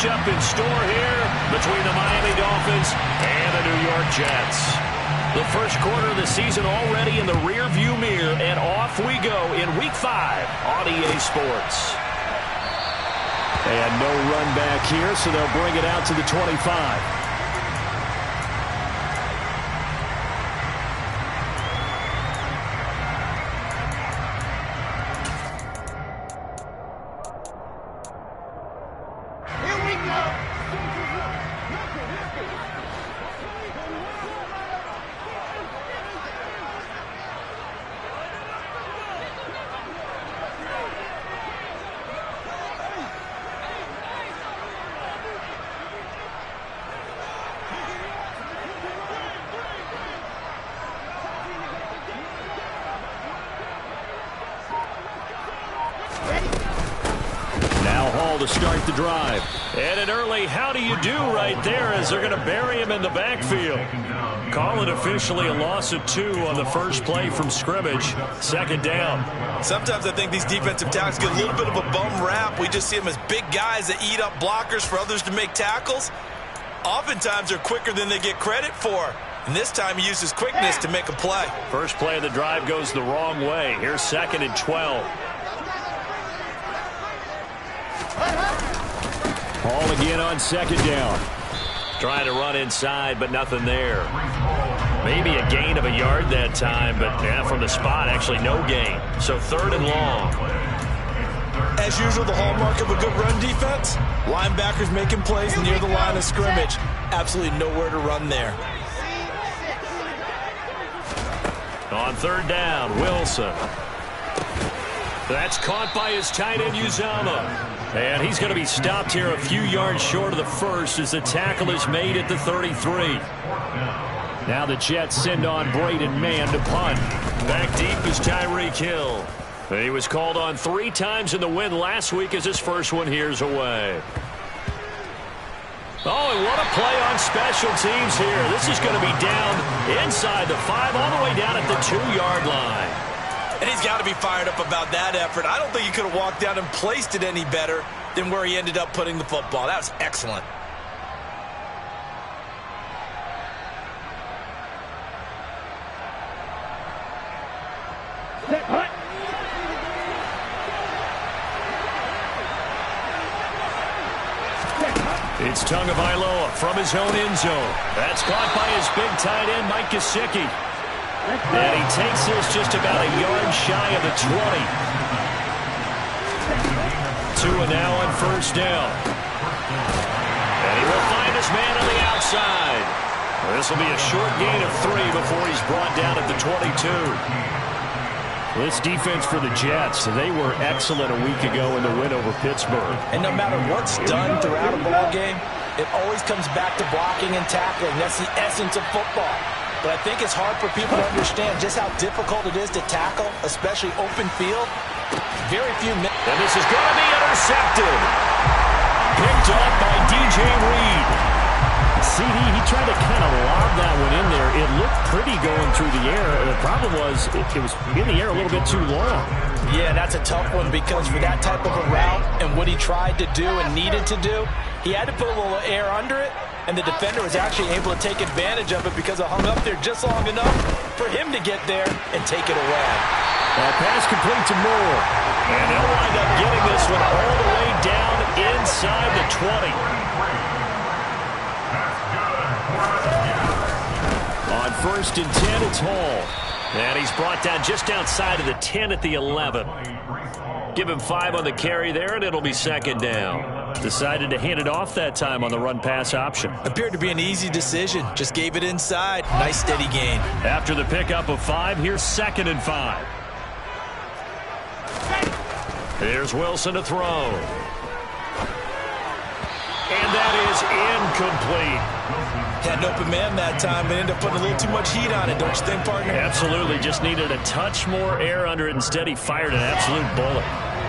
matchup in store here between the Miami Dolphins and the New York Jets. The first quarter of the season already in the rearview mirror, and off we go in Week 5 on EA Sports. And no run back here, so they'll bring it out to the 25. To start the drive. And an early how do you do right there as they're going to bury him in the backfield. Call it officially a loss of 2 on the first play from scrimmage. Second down. Sometimes I think these defensive tackles get a little bit of a bum rap. We just see them as big guys that eat up blockers for others to make tackles. Oftentimes they're quicker than they get credit for. And this time he uses quickness to make a play. First play of the drive goes the wrong way. Here's 2nd and 12. Ball again on 2nd down. Trying to run inside, but nothing there. Maybe a gain of a yard that time, but from the spot, actually no gain. So 3rd and long. As usual, the hallmark of a good run defense, linebackers making plays near the line of scrimmage. Absolutely nowhere to run there. On 3rd down, Wilson. That's caught by his tight end, Uzomah. And he's going to be stopped here a few yards short of the first as the tackle is made at the 33. Now the Jets send on Braden Mann to punt. Back deep is Tyreek Hill. He was called on 3 times in the win last week as his first one here's away. Oh, and what a play on special teams here. This is going to be down inside the 5 all the way down at the 2-yard line. And he's got to be fired up about that effort. I don't think he could have walked down and placed it any better than where he ended up putting the football. That was excellent. It's Tagovailoa from his own end zone. That's caught by his big tight end, Mike Gesicki. And he takes this just about a yard shy of the 20. 2 and now on 1st down. And he will find his man on the outside. This will be a short gain of 3 before he's brought down at the 22. This defense for the Jets, they were excellent a week ago in the win over Pittsburgh. And no matter what's done throughout a ball game, it always comes back to blocking and tackling. That's the essence of football. But I think it's hard for people to understand just how difficult it is to tackle, especially open field. Very few minutes. And this is going to be intercepted. Picked up by DJ Reed. CD, he tried to kind of lob that one in there. It looked pretty going through the air. The problem was it was in the air a little bit too long. Yeah, that's a tough one because for that type of a route and what he tried to do and needed to do, he had to put a little air under it. And the defender was actually able to take advantage of it because it hung up there just long enough for him to get there and take it away. That pass complete to Moore. And they'll wind up getting this one all the way down inside the 20. On 1st and 10, it's Hall. And he's brought down just outside of the 10 at the 11. Give him 5 on the carry there, and it'll be 2nd down. Decided to hand it off that time on the run-pass option. Appeared to be an easy decision. Just gave it inside. Nice, steady gain. After the pickup of 5, here's 2nd and 5. Here's Wilson to throw. And that is incomplete. Had an open man that time, but ended up putting a little too much heat on it, don't you think, partner? Absolutely. Just needed a touch more air under it. Instead, he fired an absolute bullet.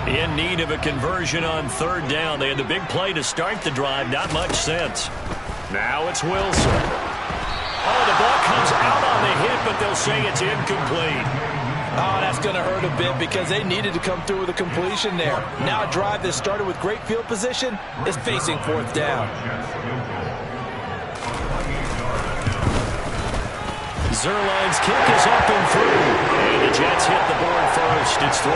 In need of a conversion on 3rd down. They had the big play to start the drive. Not much sense. Now it's Wilson. Oh, the ball comes out on the hit, but they'll say it's incomplete. Oh, that's going to hurt a bit because they needed to come through with a completion there. Now a drive that started with great field position is facing fourth down. Zerline's kick is up and through. And the Jets hit the board first. It's 3-0.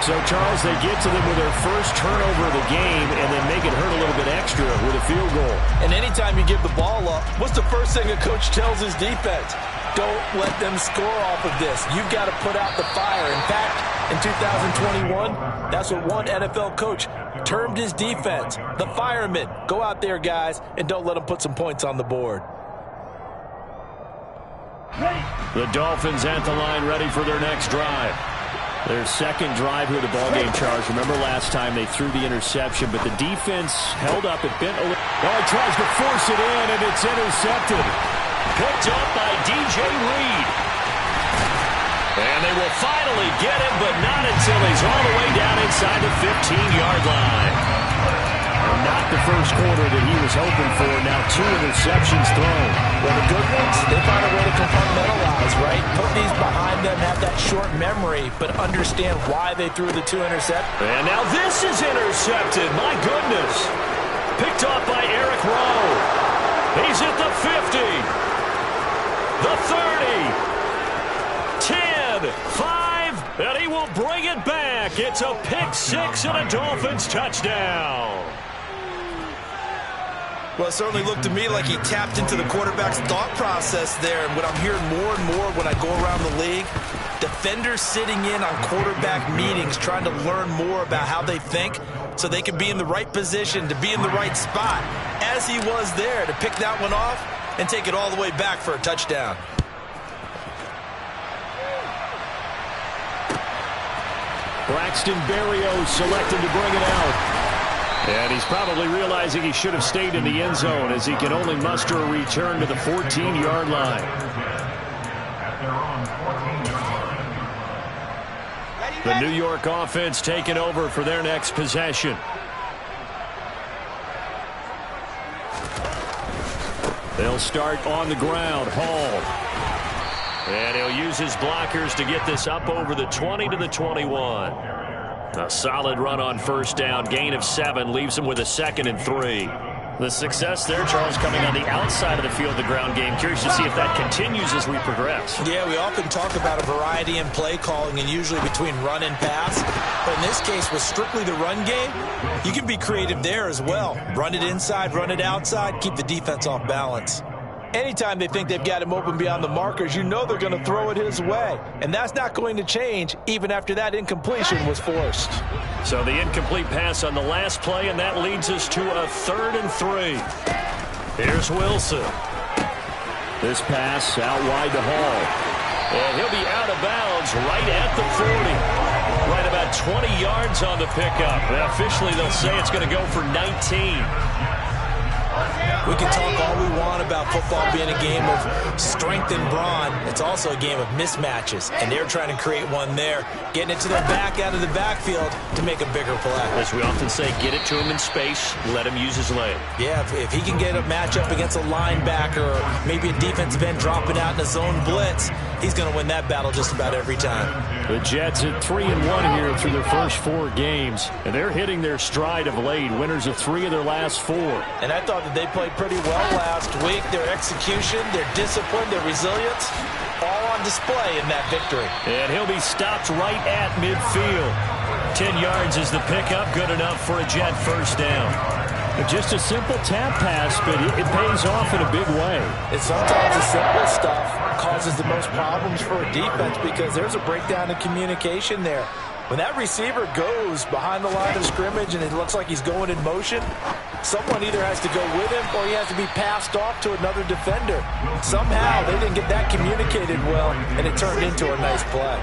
So, Charles, they get to them with their first turnover of the game and then make it hurt a little bit extra with a field goal. And anytime you give the ball up, what's the first thing a coach tells his defense? Don't let them score off of this. You've got to put out the fire. In fact, in 2021, that's what one NFL coach termed his defense. The firemen. Go out there, guys, and don't let them put some points on the board. The Dolphins at the line ready for their next drive. Their second drive here of the ballgame, Charles. Remember last time they threw the interception, but the defense held up. It bent a little. Oh, it tries to force it in, and it's intercepted. Picked up by DJ Reed. And they will finally get him, but not until he's all the way down inside the 15-yard line. And not the first quarter that he was hoping for. Now 2 interceptions thrown. Well, the good ones, they find a way to compartmentalize, right? Put these behind them, have that short memory, but understand why they threw the 2 interceptions. And now this is intercepted. My goodness. Picked off by Eric Rowe. He's at the 50. The 30. 10. 5. And he will bring it back. It's a pick 6 and a Dolphins touchdown. Well, it certainly looked to me like he tapped into the quarterback's thought process there. And what I'm hearing more and more when I go around the league, defenders sitting in on quarterback meetings trying to learn more about how they think so they can be in the right position, to be in the right spot, as he was there to pick that one off and take it all the way back for a touchdown. Braxton Berrios selected to bring it out. And he's probably realizing he should have stayed in the end zone as he can only muster a return to the 14-yard line. The New York offense taking over for their next possession. They'll start on the ground. Hall. And he'll use his blockers to get this up over the 20 to the 21. A solid run on first down. Gain of 7 leaves him with a 2nd and 3. The success there, Charles, coming on the outside of the field, the ground game. Curious to see if that continues as we progress. Yeah, we often talk about a variety in play calling and usually between run and pass. But in this case, with strictly the run game, you can be creative there as well. Run it inside, run it outside, keep the defense off balance. Anytime they think they've got him open beyond the markers, you know they're going to throw it his way. And that's not going to change even after that incompletion was forced. So the incomplete pass on the last play, and that leads us to a 3rd and 3. Here's Wilson. This pass out wide to Hall. And he'll be out of bounds right at the 40. Right about 20 yards on the pickup. And officially, they'll say it's going to go for 19. We can talk all we want about football being a game of strength and brawn. It's also a game of mismatches, and they're trying to create one there, getting it to their back out of the backfield to make a bigger play. As we often say, get it to him in space, let him use his leg. Yeah, if he can get a matchup against a linebacker or maybe a defensive end dropping out in a zone blitz, he's going to win that battle just about every time. The Jets at 3-1 here through their first 4 games, and they're hitting their stride of late, winners of 3 of their last 4. And I thought that they played pretty well last week. Their execution, their discipline, their resilience, all on display in that victory. And he'll be stopped right at midfield. 10 yards is the pickup, good enough for a Jet first down. Just a simple tap pass, but it pays off in a big way. And sometimes the simple stuff causes the most problems for a defense because there's a breakdown in communication there. When that receiver goes behind the line of scrimmage and it looks like he's going in motion, someone either has to go with him or he has to be passed off to another defender. Somehow they didn't get that communicated well, and it turned into a nice play.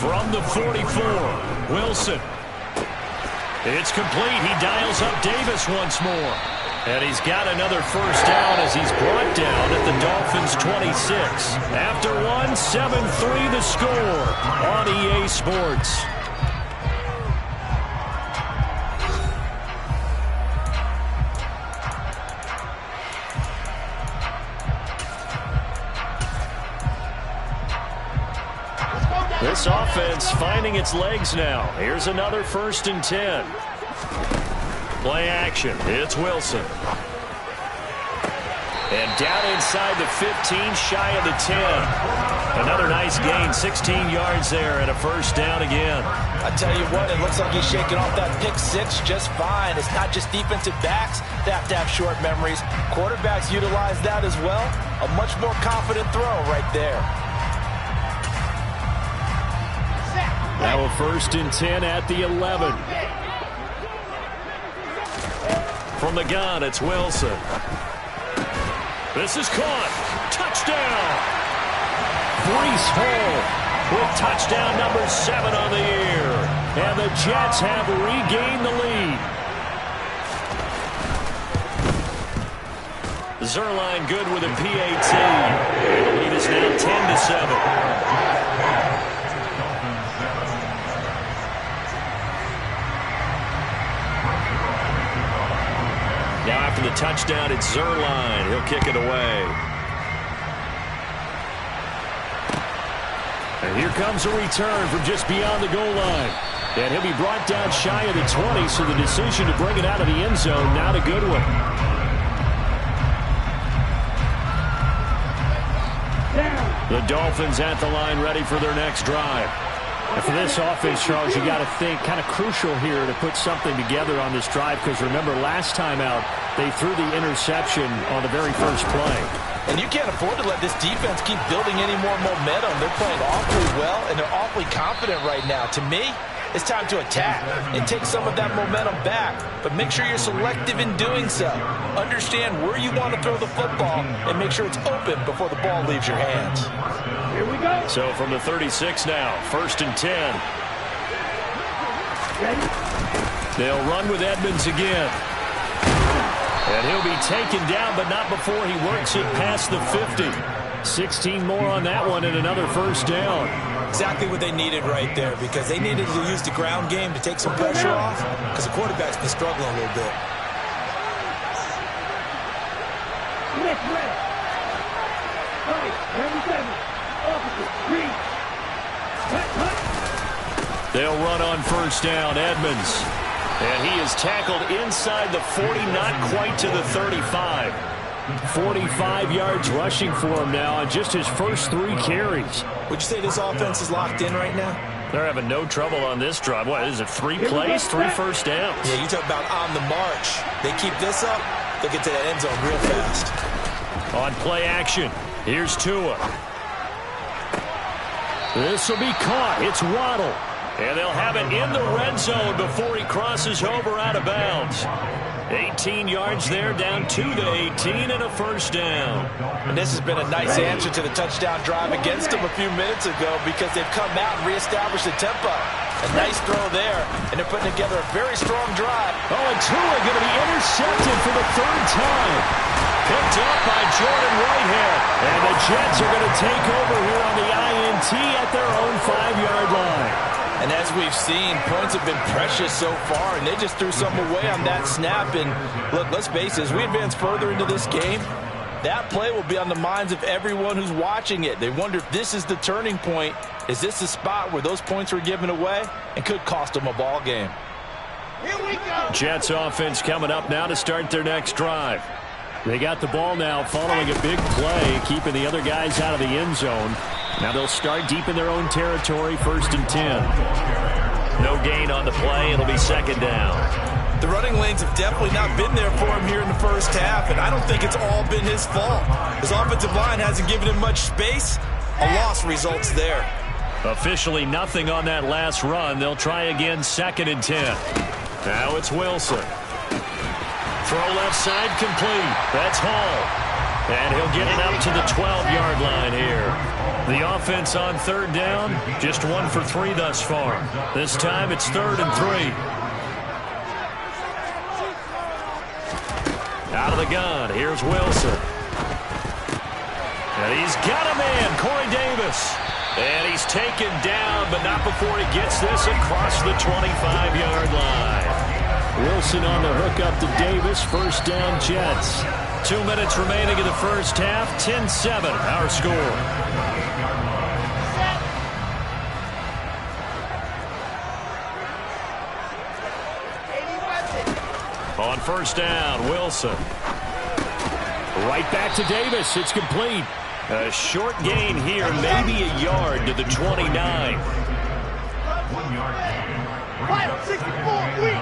From the 44, Wilson. It's complete. He dials up Davis once more. And he's got another first down as he's brought down at the Dolphins' 26. After 1, 7-3 the score on EA Sports. offense finding its legs now. Here's another 1st and 10. Play action. It's Wilson. And down inside the 15, shy of the 10. Another nice gain, 16 yards there and a 1st down again. I tell you what, it looks like he's shaking off that pick 6 just fine. It's not just defensive backs that have to have short memories. Quarterbacks utilize that as well. A much more confident throw right there. Now a 1st and 10 at the 11. From the gun, it's Wilson. This is caught. Touchdown. Breece Hall with touchdown number 7 on the year. And the Jets have regained the lead. Zerline good with a PAT. The lead is now 10-7. Now after the touchdown, it's Zerline. He'll kick it away. And here comes a return from just beyond the goal line. And he'll be brought down shy of the 20, so the decision to bring it out of the end zone, not a good one. The Dolphins at the line ready for their next drive. And for this offense, Charles, you got to think kind of crucial here to put something together on this drive, because remember last time out they threw the interception on the very first play. And you can't afford to let this defense keep building any more momentum. They're playing awfully well, and they're awfully confident right now. To me, it's time to attack and take some of that momentum back. But make sure you're selective in doing so. Understand where you want to throw the football and make sure it's open before the ball leaves your hands. Here we go. So from the 36 now, 1st and 10. They'll run with Edmonds again. And he'll be taken down, but not before he works it past the 50. 16 more on that one and another 1st down. Exactly what they needed right there, because they needed to use the ground game to take some pressure off, because the quarterback's been struggling a little bit. They'll run on 1st down, Edmonds. And he is tackled inside the 40, not quite to the 35. 45 yards rushing for him now on just his first 3 carries. Would you say this offense is locked in right now? They're having no trouble on this drive. What is it, 3 plays, 3 1st downs? Yeah, you talk about on the march. They keep this up, they'll get to the end zone real fast. On play action, here's Tua. This will be caught. It's Waddle. And they'll have it in the red zone before he crosses over out of bounds. 18 yards there, down to the 18, and a 1st down. And this has been a nice answer to the touchdown drive against them a few minutes ago, because they've come out and reestablished the tempo. A nice throw there, and they're putting together a very strong drive. Oh, and Tua going to be intercepted for the 3rd time. Picked up by Jordan Whitehead. And the Jets are going to take over here on the INT at their own 5-yard line. And as we've seen, points have been precious so far, and they just threw some away on that snap. And look, let's face it, as we advance further into this game, that play will be on the minds of everyone who's watching it. They wonder if this is the turning point. Is this the spot where those points were given away and could cost them a ball game? Here we go. Jets offense coming up now to start their next drive. They got the ball now following a big play, keeping the other guys out of the end zone. Now they'll start deep in their own territory, 1st and 10. No gain on the play. It'll be 2nd down. The running lanes have definitely not been there for him here in the first half, and I don't think it's all been his fault. His offensive line hasn't given him much space. A loss results there. Officially nothing on that last run. They'll try again, 2nd and 10. Now it's Wilson. Throw left side complete. That's Hall. And he'll get it up to the 12-yard line here. The offense on 3rd down, just 1 for 3 thus far. This time it's 3rd and 3. Out of the gun, here's Wilson. And he's got a man, Corey Davis. And he's taken down, but not before he gets this across the 25-yard line. Wilson on the hook up to Davis. 1st down, Jets. 2 minutes remaining in the first half. 10-7, our score. On first down, Wilson. Right back to Davis. It's complete. A short gain here, maybe a yard to the 29. 564 weak.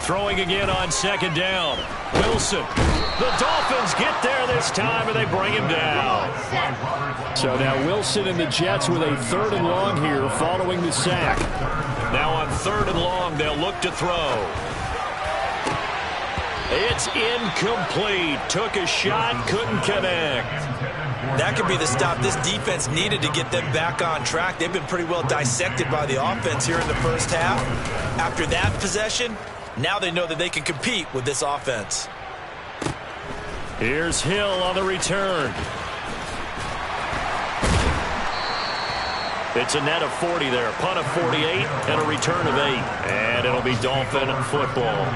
Throwing again on second down. Wilson. The Dolphins get there this time, and they bring him down. So now Wilson and the Jets with a 3rd and long here following the sack. Now on 3rd and long, they'll look to throw. It's incomplete. Took a shot, couldn't connect. That could be the stop this defense needed to get them back on track. They've been pretty well dissected by the offense here in the first half. After that possession, now they know that they can compete with this offense. Here's Hill on the return. It's a net of 40 there. Punt of 48 and a return of 8. And it'll be Dolphin football.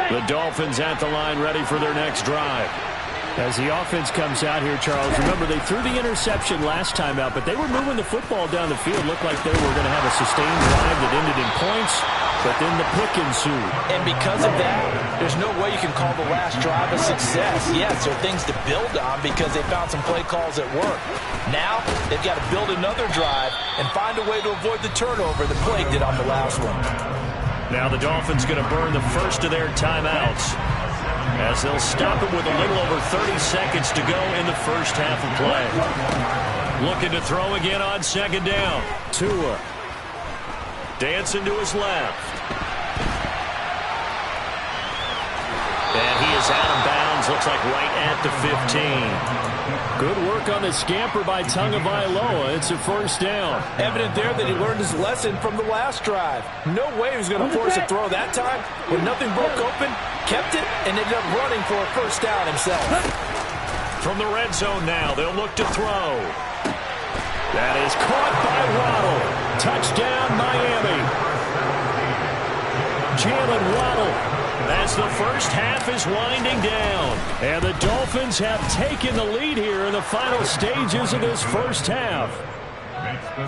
The Dolphins at the line ready for their next drive. As the offense comes out here, Charles, remember they threw the interception last time out, but they were moving the football down the field. Looked like they were going to have a sustained drive that ended in points, but then the pick ensued. And because of that, there's no way you can call the last drive a success. Yes, there are things to build on because they found some play calls that work. Now, they've got to build another drive and find a way to avoid the turnover that plagued it on the last one. Now the Dolphins going to burn the first of their timeouts as they'll stop it with a little over 30 seconds to go in the first half of play. Looking to throw again on second down. Tua. Dancing to his left. And he is out of bounds. Looks like right at the 15. Good work on the scamper by Tagovailoa. It's a first down. Evident there that he learned his lesson from the last drive. No way he was going to force a throw that time. When nothing broke open, kept it, and ended up running for a first down himself. From the red zone now, they'll look to throw. That is caught by Waddle. Touchdown, Miami. Jalen Waddle. As the first half is winding down. And the Dolphins have taken the lead here in the final stages of this first half.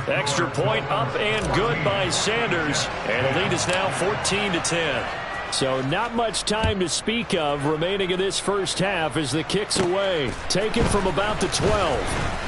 Extra point up and good by Sanders. And the lead is now 14-10. So not much time to speak of remaining in this first half as the kick's away. Taken from about the 12.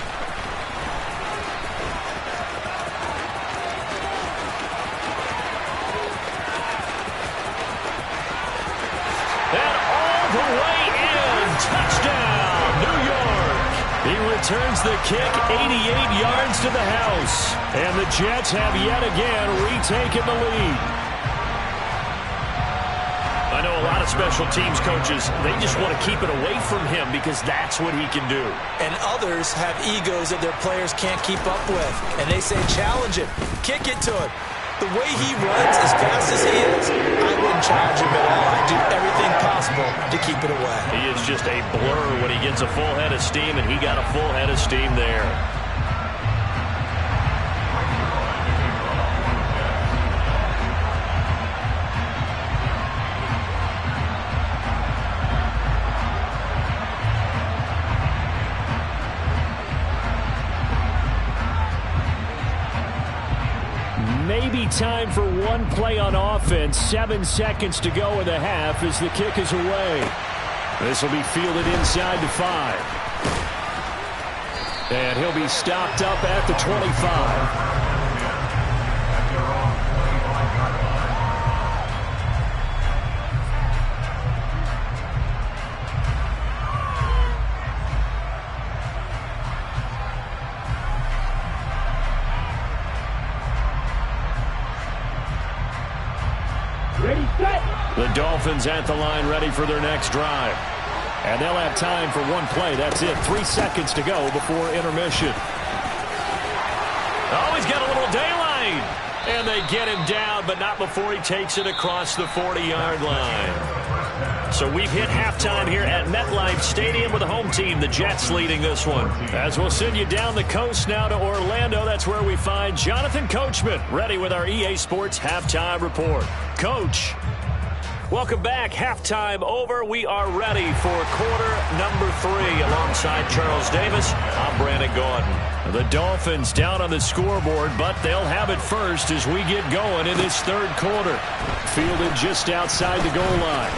Returns the kick 88 yards to the house. And the Jets have yet again retaken the lead. I know a lot of special teams coaches, they just want to keep it away from him because that's what he can do. And others have egos that their players can't keep up with. And they say challenge him, kick it to him. The way he runs as fast as he is, I wouldn't challenge him at all. I'd do everything possible to keep it away. He is just a blur when he gets a full head of steam, and he got a full head of steam there. Maybe time for one play on offense. 7 seconds to go in the half as the kick is away. This will be fielded inside the 5. And he'll be stopped up at the 25. The Dolphins at the line ready for their next drive. And they'll have time for one play. That's it. 3 seconds to go before intermission. Oh, he's got a little daylight. And they get him down, but not before he takes it across the 40-yard line. So we've hit halftime here at MetLife Stadium with the home team, the Jets, leading this one. As we'll send you down the coast now to Orlando, that's where we find Jonathan Coachman, ready with our EA Sports halftime report. Coach. Welcome back. Halftime over. We are ready for quarter number 3. Alongside Charles Davis, I'm Brandon Gaudin. The Dolphins down on the scoreboard, but they'll have it first as we get going in this third quarter. Fielded just outside the goal line.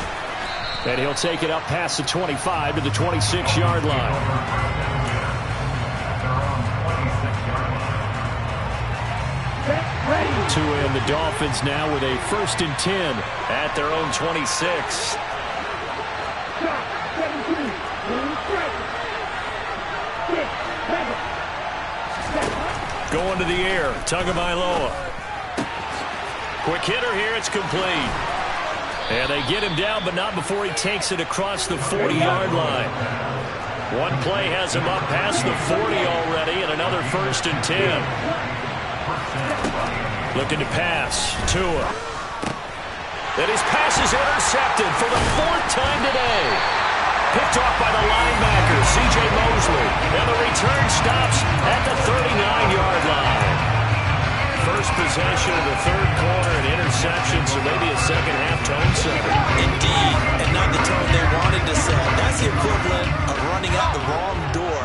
And he'll take it up past the 25 to the 26-yard line. To end the Dolphins now with a 1st and 10 at their own 26. Going to the air, Tagovailoa. Quick hitter here, it's complete. And they get him down, but not before he takes it across the 40-yard line. One play has him up past the 40 already, and another 1st and 10. Looking to pass. Tua. And his pass is intercepted for the 4th time today. Picked off by the linebacker, C.J. Mosley. And the return stops at the 39-yard line. First possession of the third quarter, an interception, so maybe a second-half tone setter. Indeed, and not the tone they wanted to set. That's the equivalent of running out the wrong door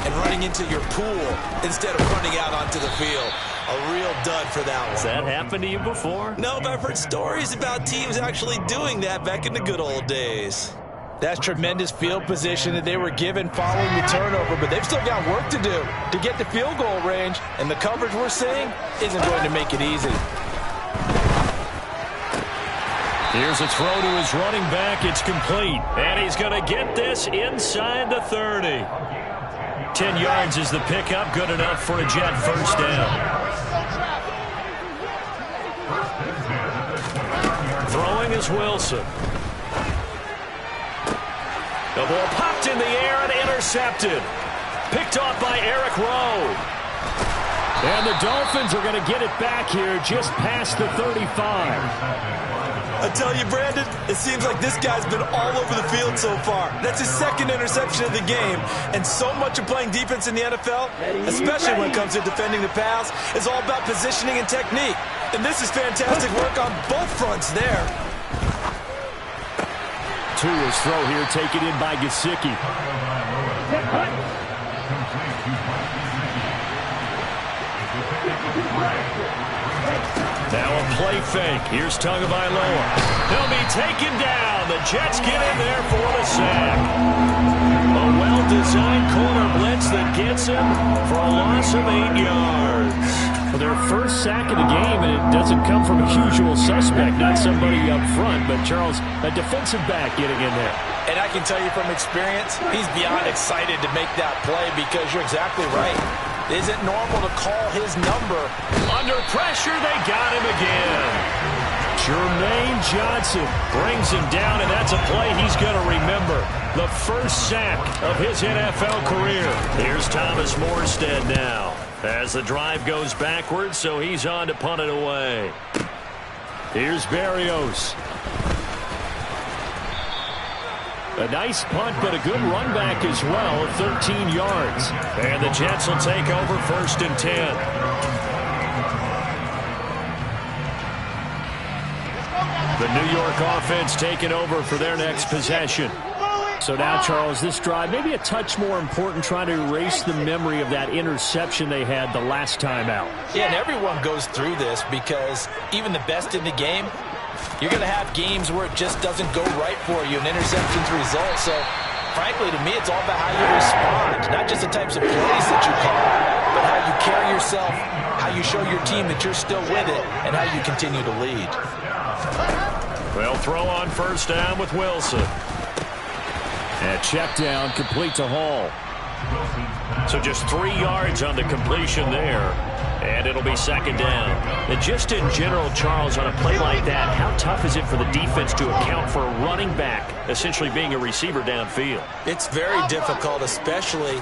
and running into your pool instead of running out onto the field. A real dud for that one. Has that happened to you before? No, but I've heard stories about teams actually doing that back in the good old days. That's tremendous field position that they were given following the turnover, but they've still got work to do to get the field goal range, and the coverage we're seeing isn't going to make it easy. Here's a throw to his running back. It's complete, and he's going to get this inside the 30. 10 yards is the pickup, good enough for a Jet first down. Throwing is Wilson. The ball popped in the air and intercepted. Picked off by Eric Rowe. And the Dolphins are going to get it back here just past the 35. I tell you, Brandon, it seems like this guy's been all over the field so far. That's his 2nd interception of the game. And so much of playing defense in the NFL, especially when it comes to defending the pass, is all about positioning and technique. And this is fantastic work on both fronts there. Tua's throw here taken in by Gesicki. Now a play fake. Here's Tagovailoa. He'll be taken down. The Jets get in there for the sack. A well-designed corner blitz that gets him for a loss of 8 yards. For their first sack of the game, and it doesn't come from a usual suspect, not somebody up front, but Charles, a defensive back getting in there. And I can tell you from experience, he's beyond excited to make that play because you're exactly right. It isn't normal to call his number. Under pressure, they got him again. Jermaine Johnson brings him down, and that's a play he's going to remember. The first sack of his NFL career. Here's Thomas Morstead now as the drive goes backwards, so he's on to punt it away. Here's Berrios. A nice punt, but a good run back as well at 13 yards. And the Jets will take over 1st and 10. The New York offense taking over for their next possession. So now, Charles, this drive maybe a touch more important, trying to erase the memory of that interception they had the last time out. Yeah, and everyone goes through this because even the best in the game, you're going to have games where it just doesn't go right for you, and interceptions result. So, frankly, to me, it's all about how you respond, not just the types of plays that you call, but how you carry yourself, how you show your team that you're still with it, and how you continue to lead. Well, throw on first down with Wilson. And check down, complete to Hall. So just 3 yards on the completion there. And it'll be 2nd down. And just in general, Charles, on a play like that, how tough is it for the defense to account for a running back essentially being a receiver downfield? It's very difficult, especially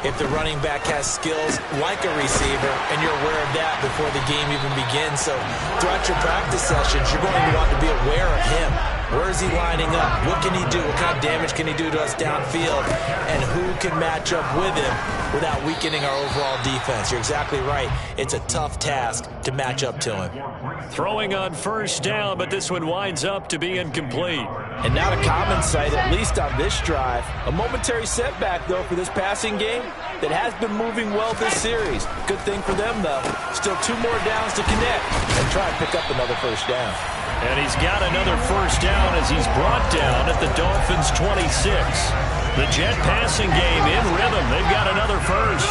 if the running back has skills like a receiver, and you're aware of that before the game even begins. So throughout your practice sessions, you're going to want to be aware of him. Where is he lining up? What can he do? What kind of damage can he do to us downfield? And who can match up with him without weakening our overall defense? You're exactly right. It's a tough task to match up to him. Throwing on first down, but this one winds up to be incomplete. And not a common sight, at least on this drive. A momentary setback, though, for this passing game that has been moving well this series. Good thing for them, though. Still 2 more downs to connect and try and pick up another first down. And he's got another first down as he's brought down at the Dolphins' 26. The Jet passing game in rhythm. They've got another first.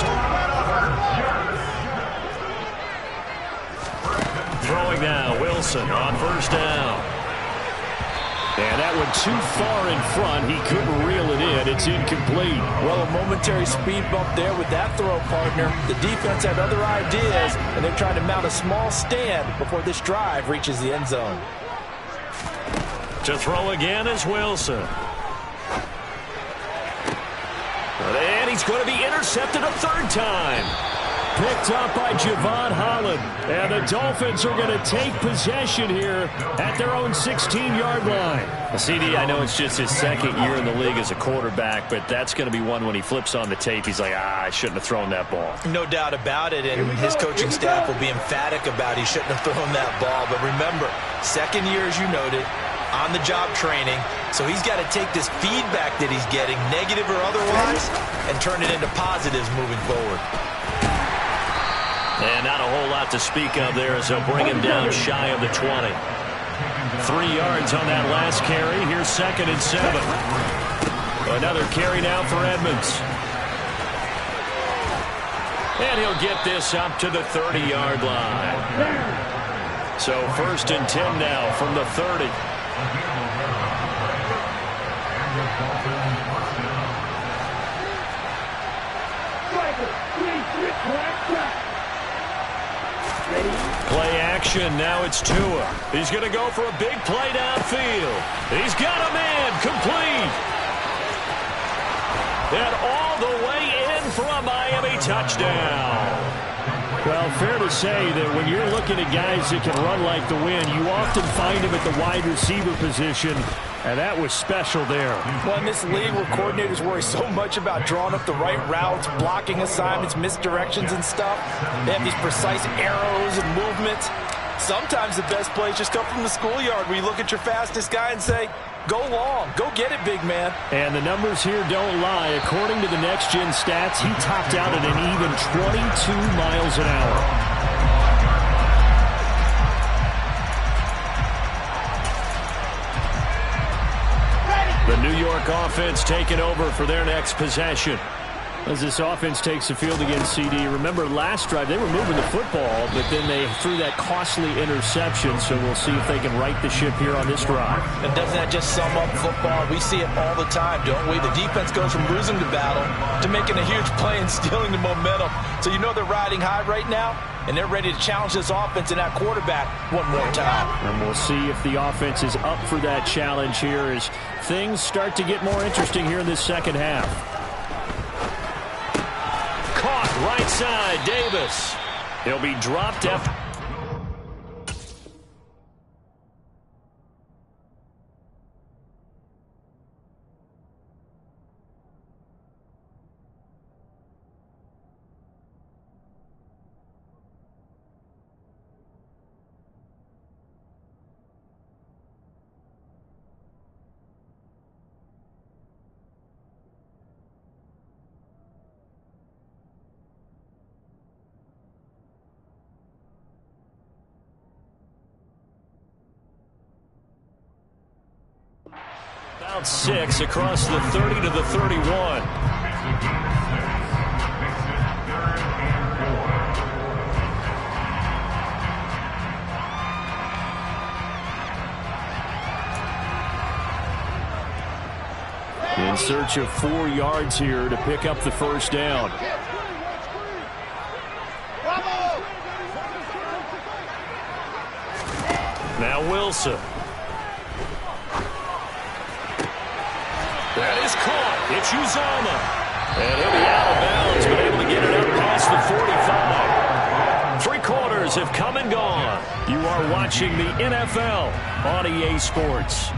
Throwing now, Wilson on first down. And that one too far in front. He couldn't reel it in. It's incomplete. Well, a momentary speed bump there with that throw, partner. The defense had other ideas, and they're trying to mount a small stand before this drive reaches the end zone. To throw again is Wilson. And he's going to be intercepted a third time. Picked up by Javon Holland. And the Dolphins are going to take possession here at their own 16-yard line. CD, I know it's just his second year in the league as a quarterback, but that's going to be one when he flips on the tape. He's like, I shouldn't have thrown that ball. No doubt about it, and his coaching staff will be emphatic about he shouldn't have thrown that ball. But remember, second year, as you noted, on-the-job training, so he's got to take this feedback that he's getting, negative or otherwise, and turn it into positives moving forward. And not a whole lot to speak of there as they'll bring him down shy of the 20. 3 yards on that last carry. Here's 2nd and 7. Another carry now for Edmonds. And he'll get this up to the 30-yard line. So 1st and 10 now from the 30. Play action. Now it's Tua. He's going to go for a big play downfield. He's got a man complete. And all the way in for a Miami touchdown. Well, fair to say that when you're looking at guys that can run like the wind, you often find them at the wide receiver position, and that was special there. Well, in this league where coordinators worry so much about drawing up the right routes, blocking assignments, misdirections and stuff, they have these precise arrows and movements. Sometimes the best plays just come from the schoolyard where you look at your fastest guy and say, go long, go get it, big man. And the numbers here don't lie. According to the next-gen stats, he topped out at an even 22 miles an hour. The New York offense taking over for their next possession. As this offense takes the field against CD, remember last drive they were moving the football, but then they threw that costly interception, so we'll see if they can right the ship here on this drive. And doesn't that just sum up football? We see it all the time, don't we? The defense goes from losing the battle to making a huge play and stealing the momentum. So you know they're riding high right now, and they're ready to challenge this offense and that quarterback one more time. And we'll see if the offense is up for that challenge here as things start to get more interesting here in this second half. Right side, Davis. He'll be dropped up. About 6 across the 30 to the 31. In search of 4 yards here to pick up the first down. Now Wilson. That is caught. It's Uzomah. And he'll be out of bounds, but able to get it up past the 45. 3 quarters have come and gone. You are watching the NFL on EA Sports.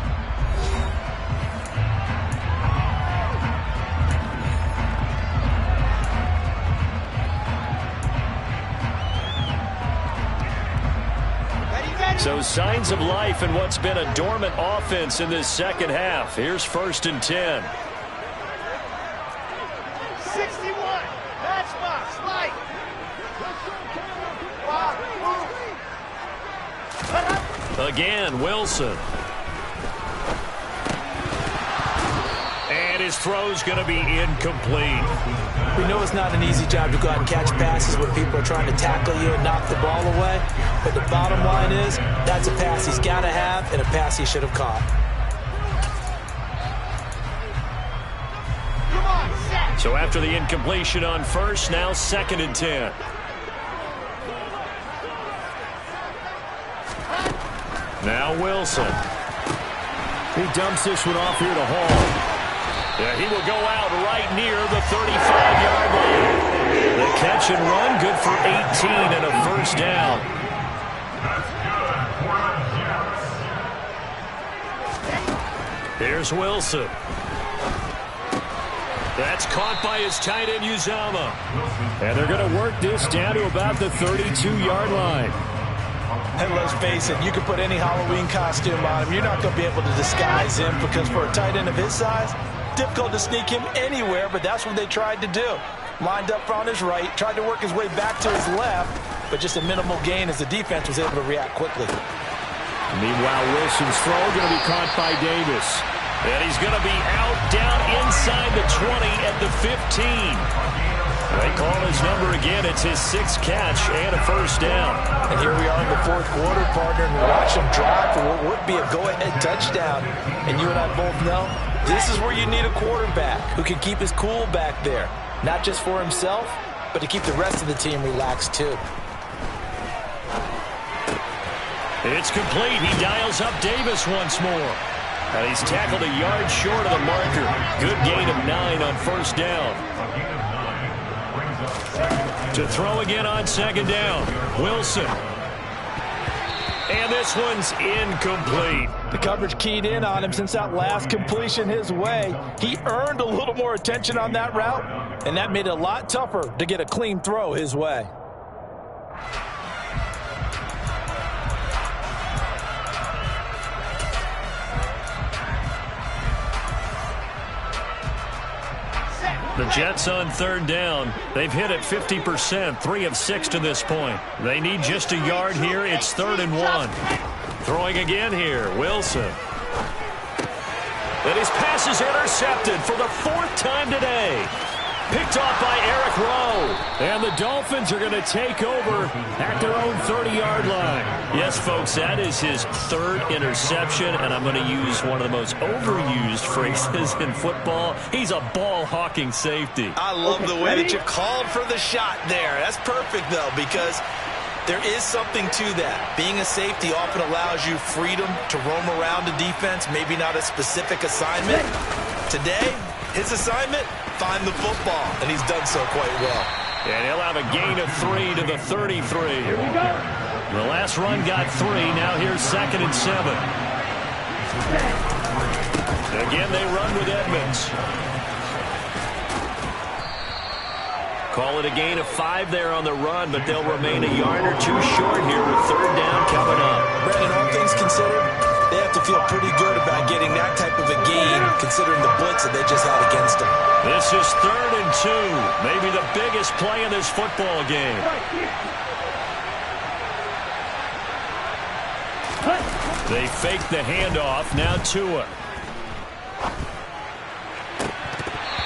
So signs of life in what's been a dormant offense in this second half. Here's 1st and 10. 61. Matchbox. Light. Again, Wilson. And his throw's going to be incomplete. We know it's not an easy job to go out and catch passes when people are trying to tackle you and knock the ball away. But the bottom line is, that's a pass he's got to have and a pass he should have caught. So after the incompletion on 1st, now 2nd and 10. Now Wilson. He dumps this one off here to Hall. Yeah, he will go out right near the 35-yard line. The catch and run, good for 18 and a 1st down. Here's Wilson. That's caught by his tight end, Uzama. And they're going to work this down to about the 32-yard line. And let's face it, you can put any Halloween costume on him. You're not going to be able to disguise him because for a tight end of his size, difficult to sneak him anywhere, but that's what they tried to do. Lined up on his right, tried to work his way back to his left, but just a minimal gain as the defense was able to react quickly. Meanwhile, Wilson's throw going to be caught by Davis. And he's going to be out down inside the 20 at the 15. They call his number again. It's his 6th catch and a 1st down. And here we are in the 4th quarter, partner, and we watch him drive for what would be a go-ahead touchdown. And you and I both know this is where you need a quarterback who can keep his cool back there. Not just for himself, but to keep the rest of the team relaxed too. It's complete. He dials up Davis once more. And he's tackled a yard short of the marker. Good gain of 9 on 1st down. To throw again on 2nd down. Wilson. And this one's incomplete. The coverage keyed in on him since that last completion his way. He earned a little more attention on that route, and that made it a lot tougher to get a clean throw his way. The Jets on 3rd down. They've hit it 50%, 3 of 6 to this point. They need just a yard here. It's 3rd and 1. Throwing again here, Wilson. And his pass is intercepted for the 4th time today. Picked off by Eric Rowe. And the Dolphins are going to take over at their own 30-yard line. Yes, folks, that is his 3rd interception, and I'm going to use one of the most overused phrases in football. He's a ball-hawking safety. I love the way that you called for the shot there. That's perfect, though, because there is something to that. Being a safety often allows you freedom to roam around a defense, maybe not a specific assignment. Today, his assignment, find the football, and he's done so quite well. And he'll have a gain of 3 to the 33. Here we go. The last run got 3. Now here's 2nd and 7. Again, they run with Edmonds. Call it a gain of 5 there on the run, but they'll remain a yard or 2 short here with 3rd down coming up. Brandon, all things considered, they have to feel pretty good about getting that type of a gain, considering the blitz that they just had against them. This is 3rd and 2, maybe the biggest play in this football game. They fake the handoff, now Tua.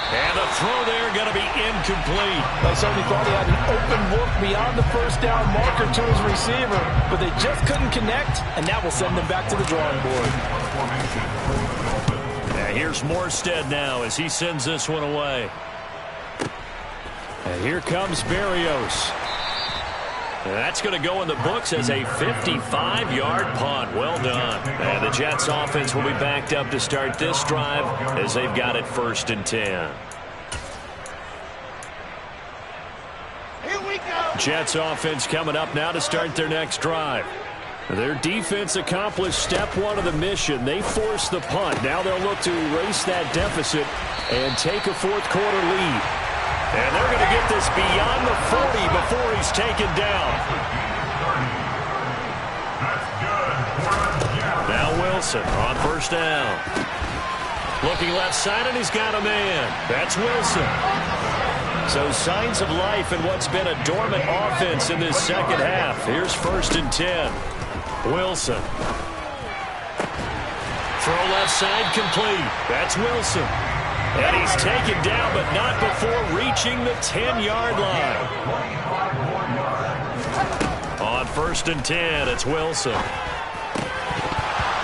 And the throw there going to be incomplete. They certainly thought he had an open look beyond the 1st down marker to his receiver, but they just couldn't connect, and that will send them back to the drawing board. And here's Morstead now as he sends this one away. And here comes Berrios. And that's going to go in the books as a 55-yard punt. Well done. And the Jets offense will be backed up to start this drive as they've got it 1st and 10. Here we go. Jets offense coming up now to start their next drive. Their defense accomplished step 1 of the mission. They forced the punt. Now they'll look to erase that deficit and take a 4th quarter lead. And they're going to get this beyond the 40 before he's taken down. Wilson on first down. Looking left side, and he's got a man. That's Wilson. So signs of life in what's been a dormant offense in this second half. Here's 1st and 10. Wilson. Throw left side complete. That's Wilson. And he's taken down, but not before reaching the 10-yard line. On 1st and 10, it's Wilson.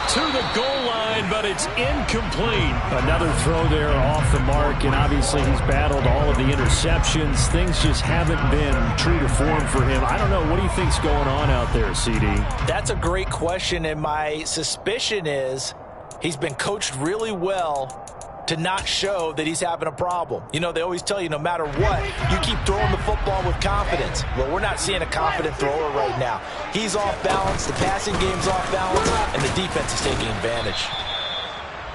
To the goal line, but it's incomplete. Another throw there off the mark, and obviously he's battled all of the interceptions. Things just haven't been true to form for him. I don't know. What do you think's going on out there, CD? That's a great question, and my suspicion is he's been coached really well to not show that he's having a problem. You know, they always tell you no matter what, you keep throwing the football with confidence. Well, we're not seeing a confident thrower right now. He's off balance, the passing game's off balance, and the defense is taking advantage.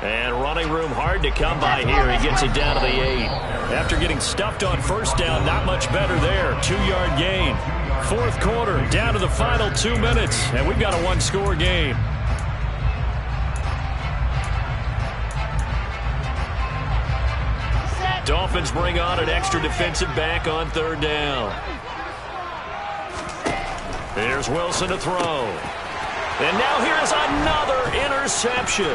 And running room hard to come by here. He gets it down to the 8. After getting stuffed on first down, not much better there. 2-yard gain. 4th quarter, down to the final 2 minutes, and we've got a 1-score game. Dolphins bring on an extra defensive back on 3rd down. There's Wilson to throw. And now here's another interception.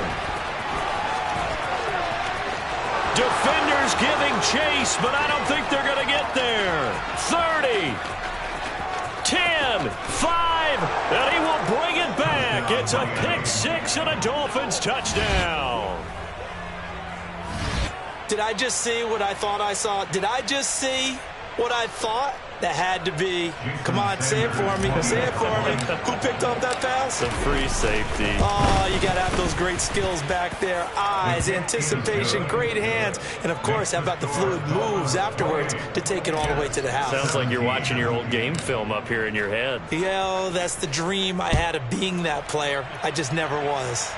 Defenders giving chase, but I don't think they're going to get there. 30, 10, 5, and he will bring it back. It's a pick 6 and a Dolphins touchdown. Did I just see what I thought I saw? Did I just see what I thought? That had to be. Come on, say it for me. Say it for me. Who picked up that pass? The free safety. Oh, you got to have those great skills back there. Eyes, anticipation, great hands. And, of course, how about the fluid moves afterwards to take it all the way to the house? Sounds like you're watching your old game film up here in your head. Yeah, that's the dream I had of being that player. I just never was.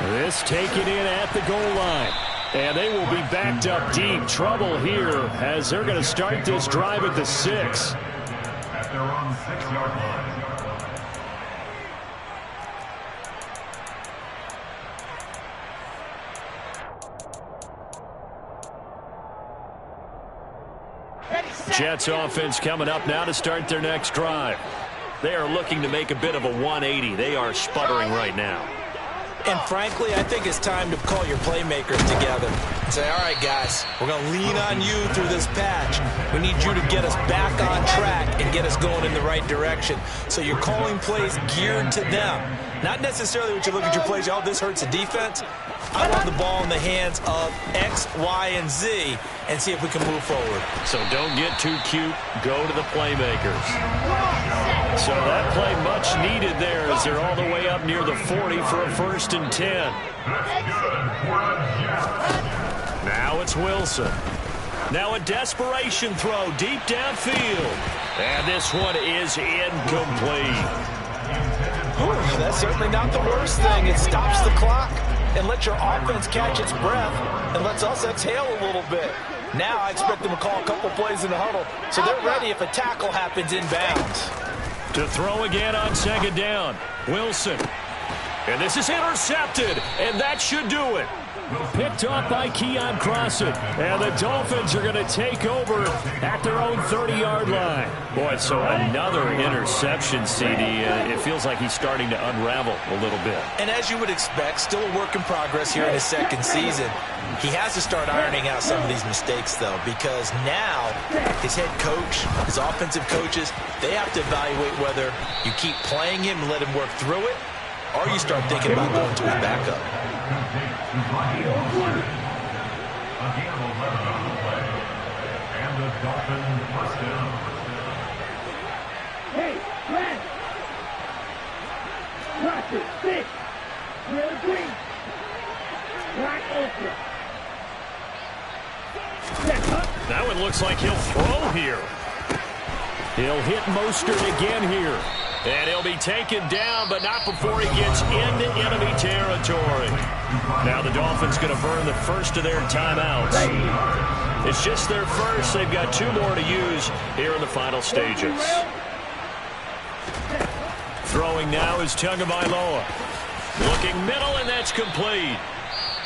This taken in at the goal line. And they will be backed up deep. Trouble here as they're going to start this drive at the 6. At their own 6-yard line. Jets offense coming up now to start their next drive. They are looking to make a bit of a 180. They are sputtering right now. And frankly, I think it's time to call your playmakers together and say, all right, guys, we're going to lean on you through this patch. We need you to get us back on track and get us going in the right direction. So you're calling plays geared to them. Not necessarily what you look at your plays, oh, this hurts the defense. I want the ball in the hands of X, Y, and Z and see if we can move forward. So don't get too cute. Go to the playmakers. So that play much needed there as they're all the way up near the 40 for a 1st and 10. Now it's Wilson. Now a desperation throw deep downfield. And this one is incomplete. Ooh, that's certainly not the worst thing. It stops the clock and lets your offense catch its breath and lets us exhale a little bit. Now I expect them to call a couple plays in the huddle so they're ready if a tackle happens inbounds. To throw again on 2nd down. Wilson. And this is intercepted, and that should do it. Picked off by Keon Crossen. And the Dolphins are going to take over at their own 30-yard line. Boy, so another interception, CD. It feels like he's starting to unravel a little bit. And as you would expect, still a work in progress here in his 2nd season. He has to start ironing out some of these mistakes, though, because now his head coach, his offensive coaches, they have to evaluate whether you keep playing him and let him work through it, or you start thinking about going to his backup. Hey, Brad! Watch it, 6. Red green. Black ultra. That one looks like he'll throw here. He'll hit Mostert again here. And he'll be taken down, but not before he gets into enemy territory. Now the Dolphins going to burn the first of their timeouts. It's just their first. They've got 2 more to use here in the final stages. Throwing now is Tagovailoa. Looking middle, and that's complete.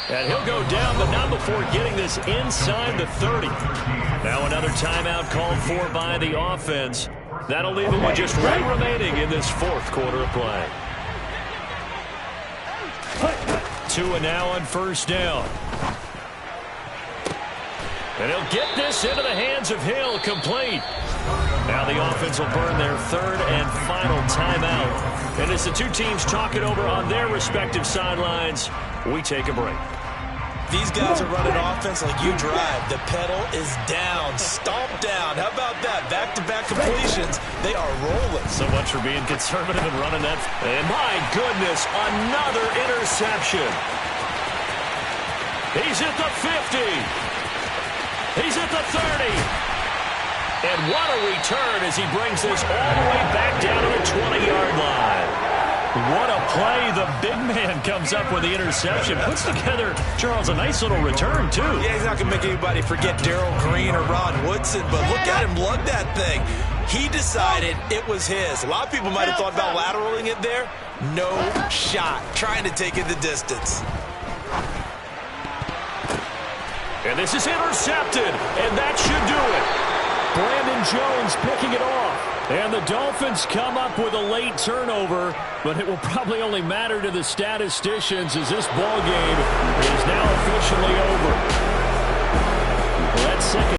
And he'll go down, but not before getting this inside the 30. Now another timeout called for by the offense. That'll leave him with just one remaining in this fourth quarter of play. Tua now on first down. And he'll get this into the hands of Hill, complete. Now the offense will burn their third and final timeout. And as the two teams talk it over on their respective sidelines, we take a break. These guys are running offense like you drive. The pedal is down, stomped down. How about that? Back-to-back completions. They are rolling. So much for being conservative and running that. And my goodness, another interception. He's at the 50. He's at the 30. And what a return as he brings this all the way back down to the 20-yard line. What a play. The big man comes up with the interception. Puts together, Charles, a nice little return, too. Yeah, he's not going to make anybody forget Darrell Green or Ron Woodson, but look at him lug that thing. He decided it was his. A lot of people might have thought about lateraling it there. No shot. Trying to take it the distance. And this is intercepted, and that should do it. Brandon Jones picking it off. And the Dolphins come up with a late turnover, but it will probably only matter to the statisticians as this ball game is now officially over. Well, that second